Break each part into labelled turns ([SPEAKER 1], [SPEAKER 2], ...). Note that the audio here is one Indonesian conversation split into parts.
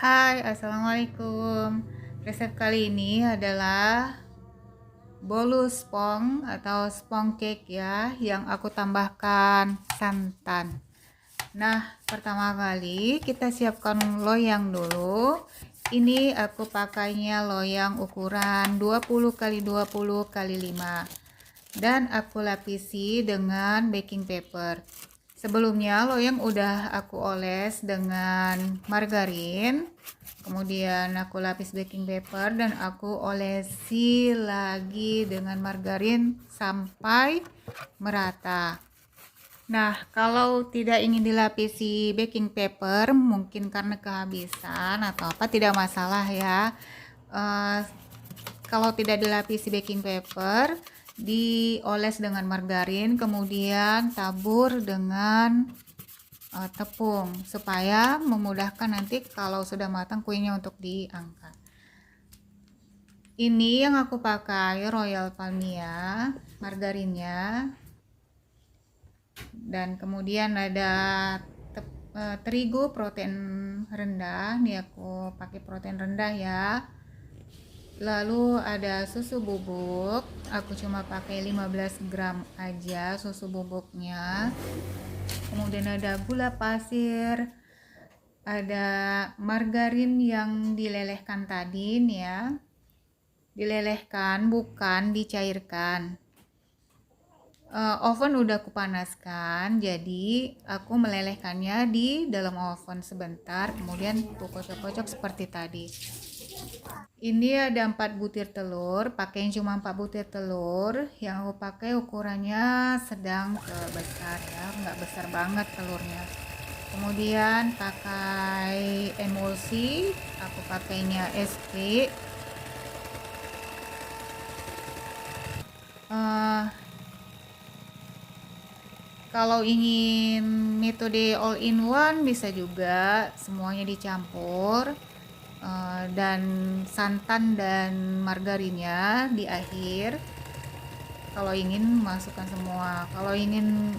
[SPEAKER 1] Hai, assalamualaikum. Resep kali ini adalah bolu spong atau spong cake ya, yang aku tambahkan santan. Nah, pertama kali kita siapkan loyang dulu. Ini aku pakainya loyang ukuran 20 kali 20 kali 5. Dan aku lapisi dengan baking paper. Sebelumnya loyang udah aku oles dengan margarin, kemudian aku lapis baking paper dan aku olesi lagi dengan margarin sampai merata. Nah, kalau tidak ingin dilapisi baking paper, mungkin karena kehabisan atau apa, tidak masalah ya. Kalau tidak dilapisi baking paper, dioles dengan margarin, kemudian tabur dengan tepung supaya memudahkan nanti kalau sudah matang kuenya untuk diangkat. Ini yang aku pakai Royal Palmia margarinnya, dan kemudian ada terigu protein rendah. Nih aku pakai protein rendah ya. Lalu ada susu bubuk, aku cuma pakai 15 gram aja susu bubuknya. Kemudian ada gula pasir, ada margarin yang dilelehkan tadi nih ya. Dilelehkan, bukan dicairkan. Oven udah aku panaskan, jadi aku melelehkannya di dalam oven sebentar, kemudian aku kocok-kocok seperti tadi. Ini ada 4 butir telur, pakai cuma 4 butir telur. Yang aku pakai ukurannya sedang ke besar ya, nggak besar banget telurnya. Kemudian pakai emulsi, aku pakainya SP. Kalau ingin metode all in one bisa juga semuanya dicampur, dan santan dan margarinnya di akhir. Kalau ingin masukkan semua, kalau ingin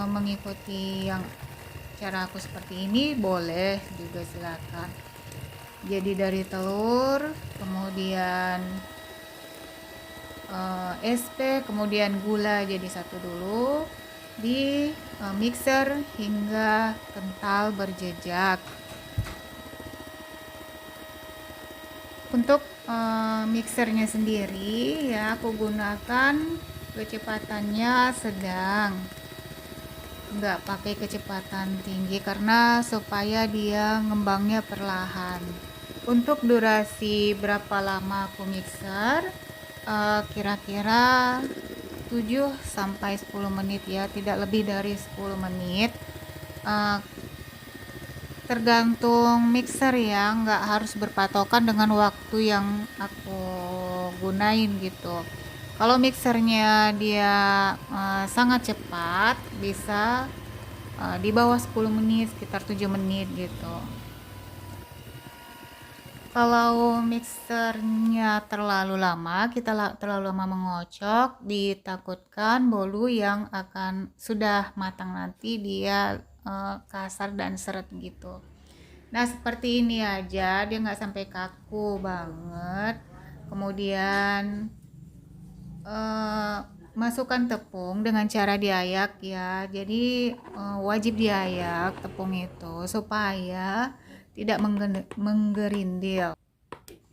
[SPEAKER 1] mengikuti yang cara aku seperti ini boleh juga, silakan. Jadi dari telur, kemudian SP, kemudian gula jadi satu dulu, di mixer hingga kental berjejak. Untuk mixernya sendiri ya, aku gunakan kecepatannya sedang, nggak pakai kecepatan tinggi karena supaya dia ngembangnya perlahan. Untuk durasi berapa lama aku mixer, kira-kira 7 sampai 10 menit ya, tidak lebih dari 10 menit. Tergantung mixer ya, nggak harus berpatokan dengan waktu yang aku gunain gitu. Kalau mixernya dia sangat cepat, bisa di bawah 10 menit, sekitar 7 menit gitu. Kalau mixernya terlalu lama, terlalu lama mengocok, ditakutkan bolu yang akan sudah matang nanti dia kasar dan seret gitu. Nah, seperti ini aja, dia nggak sampai kaku banget. Kemudian masukkan tepung dengan cara diayak ya. Jadi wajib diayak tepung itu supaya tidak menggerindil.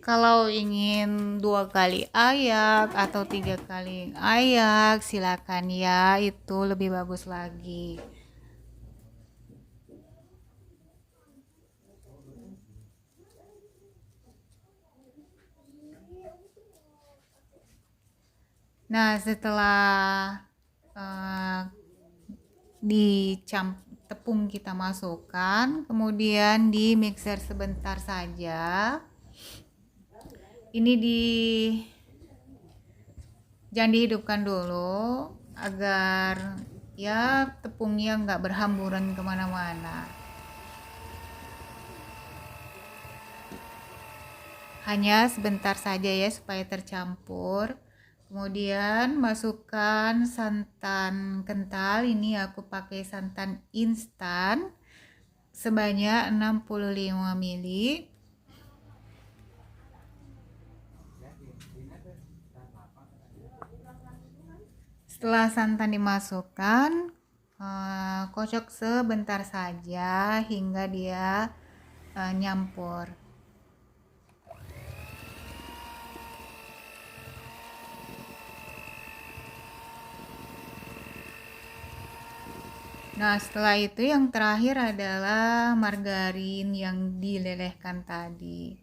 [SPEAKER 1] Kalau ingin 2 kali ayak atau 3 kali ayak, silakan ya, itu lebih bagus lagi. Nah, setelah tepung kita masukkan, kemudian di mixer sebentar saja. Ini jangan dihidupkan dulu agar ya tepungnya nggak berhamburan kemana-mana. Hanya sebentar saja ya supaya tercampur. Kemudian masukkan santan kental, ini aku pakai santan instan sebanyak 65 ml. Setelah santan dimasukkan, kocok sebentar saja hingga dia nyampur. Nah, setelah itu yang terakhir adalah margarin yang dilelehkan tadi.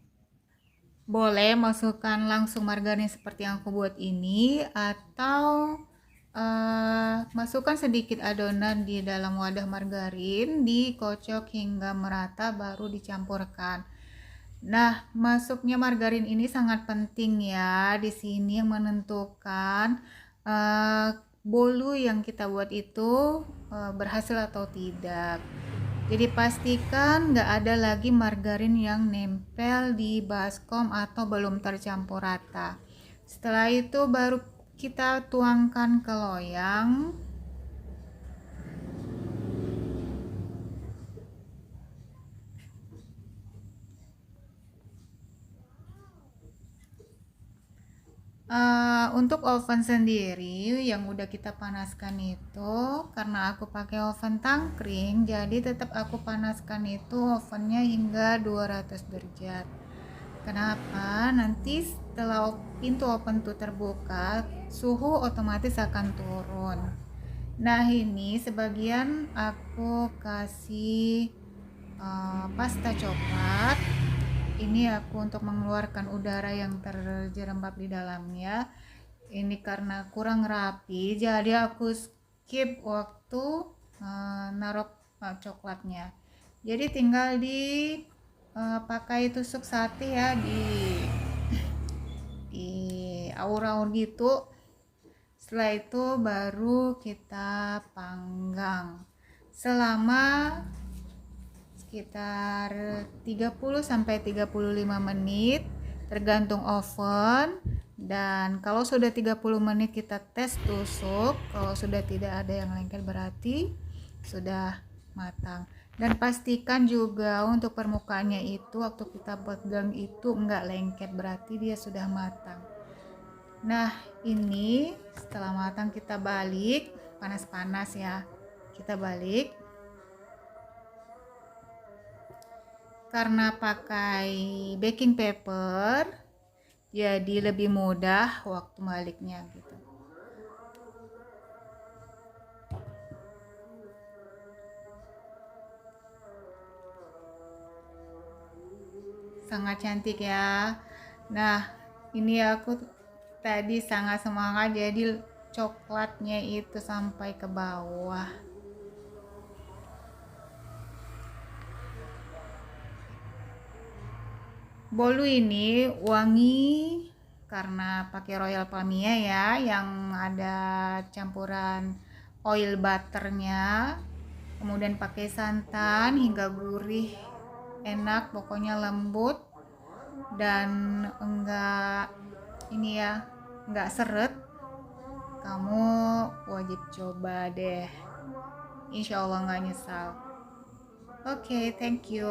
[SPEAKER 1] Boleh masukkan langsung margarin seperti yang aku buat ini, atau masukkan sedikit adonan di dalam wadah margarin, dikocok hingga merata baru dicampurkan. Nah, masuknya margarin ini sangat penting ya. Di sini yang menentukan bolu yang kita buat itu berhasil atau tidak. Jadi pastikan nggak ada lagi margarin yang nempel di baskom atau belum tercampur rata. Setelah itu baru kita tuangkan ke loyang. Untuk oven sendiri yang udah kita panaskan itu, karena aku pakai oven tangkring, jadi tetap aku panaskan itu ovennya hingga 200 derajat. Kenapa? Nanti setelah pintu oven tuh terbuka, suhu otomatis akan turun. Nah, ini sebagian aku kasih pasta coklat. Ini aku untuk mengeluarkan udara yang terjerembab di dalamnya. Ini karena kurang rapi, jadi aku skip waktu naruh coklatnya. Jadi tinggal pakai tusuk sate ya, di aur-aur gitu. Setelah itu baru kita panggang selama sekitar 30 sampai 35 menit tergantung oven. Dan kalau sudah 30 menit kita tes tusuk, kalau sudah tidak ada yang lengket berarti sudah matang. Dan pastikan juga untuk permukaannya itu waktu kita pegang itu enggak lengket, berarti dia sudah matang. Nah, ini setelah matang kita balik, panas-panas ya, kita balik. Karena pakai baking paper, jadi lebih mudah waktu baliknya gitu. Sangat cantik ya. Nah, ini aku tadi sangat semangat, jadi coklatnya itu sampai ke bawah. Bolu ini wangi karena pakai Royal Palmia ya, yang ada campuran oil butternya, kemudian pakai santan hingga gurih, enak, pokoknya lembut dan enggak ini ya, enggak seret. Kamu wajib coba deh, insya Allah nggak nyesal. Oke, thank you.